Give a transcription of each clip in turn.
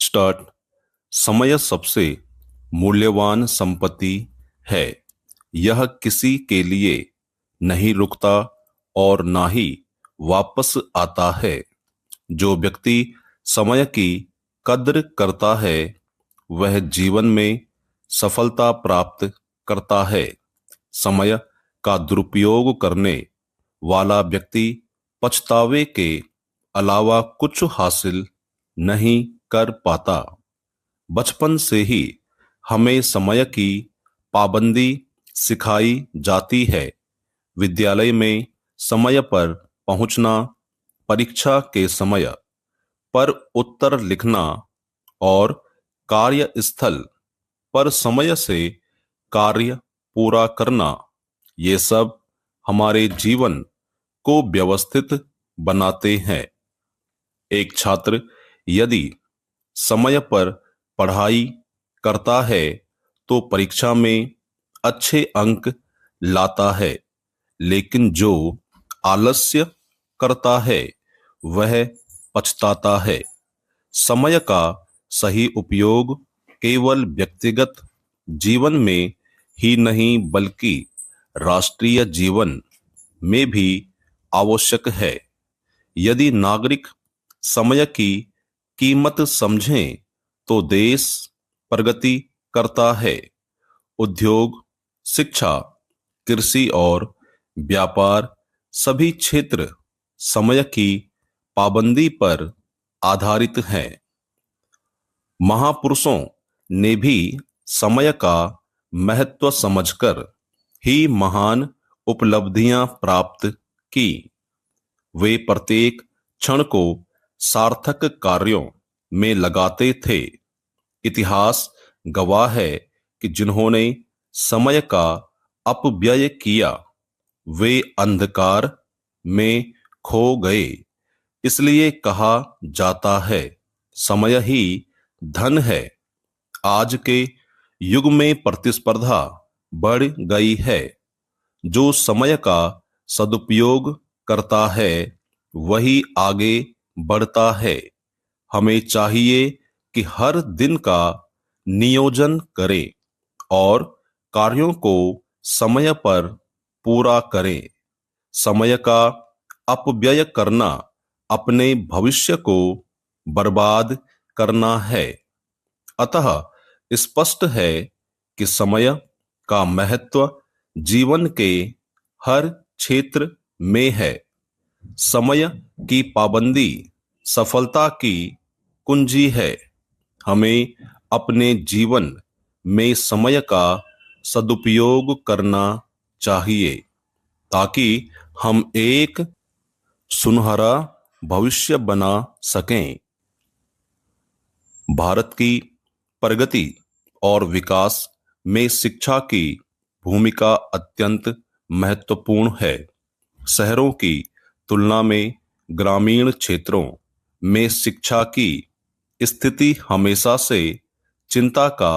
Start. समय सबसे मूल्यवान संपत्ति है। यह किसी के लिए नहीं रुकता और ना ही वापस आता है। जो व्यक्ति समय की कद्र करता है वह जीवन में सफलता प्राप्त करता है। समय का दुरुपयोग करने वाला व्यक्ति पछतावे के अलावा कुछ हासिल नहीं कर पाता। बचपन से ही हमें समय की पाबंदी सिखाई जाती है। विद्यालय में समय पर पहुंचना, परीक्षा के समय पर उत्तर लिखना और कार्यस्थल पर समय से कार्य पूरा करना, ये सब हमारे जीवन को व्यवस्थित बनाते हैं। एक छात्र यदि समय पर पढ़ाई करता है तो परीक्षा में अच्छे अंक लाता है, लेकिन जो आलस्य करता है वह पछताता है। समय का सही उपयोग केवल व्यक्तिगत जीवन में ही नहीं बल्कि राष्ट्रीय जीवन में भी आवश्यक है। यदि नागरिक समय की कीमत समझें तो देश प्रगति करता है। उद्योग, शिक्षा, कृषि और व्यापार सभी क्षेत्र समय की पाबंदी पर आधारित हैं। महापुरुषों ने भी समय का महत्व समझकर ही महान उपलब्धियां प्राप्त की। वे प्रत्येक क्षण को सार्थक कार्यों में लगाते थे। इतिहास गवाह है कि जिन्होंने समय का अपव्यय किया वे अंधकार में खो गए। इसलिए कहा जाता है, समय ही धन है। आज के युग में प्रतिस्पर्धा बढ़ गई है। जो समय का सदुपयोग करता है वही आगे बढ़ता है। हमें चाहिए कि हर दिन का नियोजन करें और कार्यों को समय पर पूरा करें। समय का अपव्यय करना अपने भविष्य को बर्बाद करना है। अतः स्पष्ट है कि समय का महत्व जीवन के हर क्षेत्र में है। समय की पाबंदी सफलता की कुंजी है। हमें अपने जीवन में समय का सदुपयोग करना चाहिए ताकि हम एक सुनहरा भविष्य बना सकें। भारत की प्रगति और विकास में शिक्षा की भूमिका अत्यंत महत्वपूर्ण है। शहरों की तुलना में ग्रामीण क्षेत्रों में शिक्षा की स्थिति हमेशा से चिंता का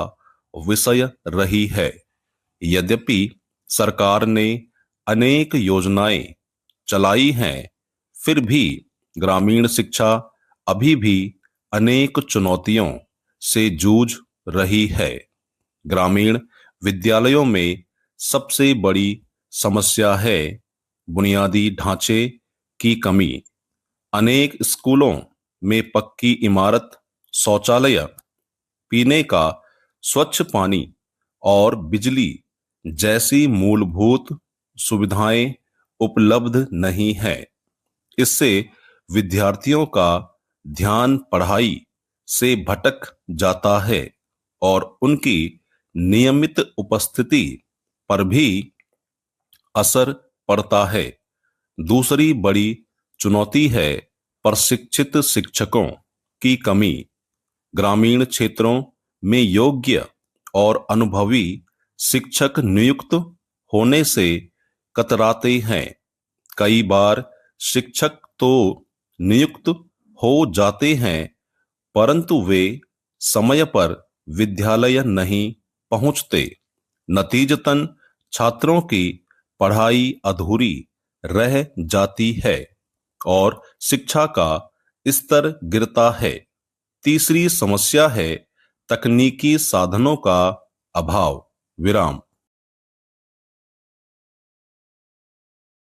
विषय रही है। यद्यपि सरकार ने अनेक योजनाएं चलाई हैं, फिर भी ग्रामीण शिक्षा अभी भी अनेक चुनौतियों से जूझ रही है। ग्रामीण विद्यालयों में सबसे बड़ी समस्या है बुनियादी ढांचे की कमी। अनेक स्कूलों में पक्की इमारत, शौचालय, पीने का स्वच्छ पानी और बिजली जैसी मूलभूत सुविधाएं उपलब्ध नहीं है। इससे विद्यार्थियों का ध्यान पढ़ाई से भटक जाता है और उनकी नियमित उपस्थिति पर भी असर पड़ता है। दूसरी बड़ी चुनौती है प्रशिक्षित शिक्षकों की कमी। ग्रामीण क्षेत्रों में योग्य और अनुभवी शिक्षक नियुक्त होने से कतराते हैं। कई बार शिक्षक तो नियुक्त हो जाते हैं परंतु वे समय पर विद्यालय नहीं पहुंचते। नतीजतन छात्रों की पढ़ाई अधूरी रह जाती है और शिक्षा का स्तर गिरता है। तीसरी समस्या है तकनीकी साधनों का अभाव विराम।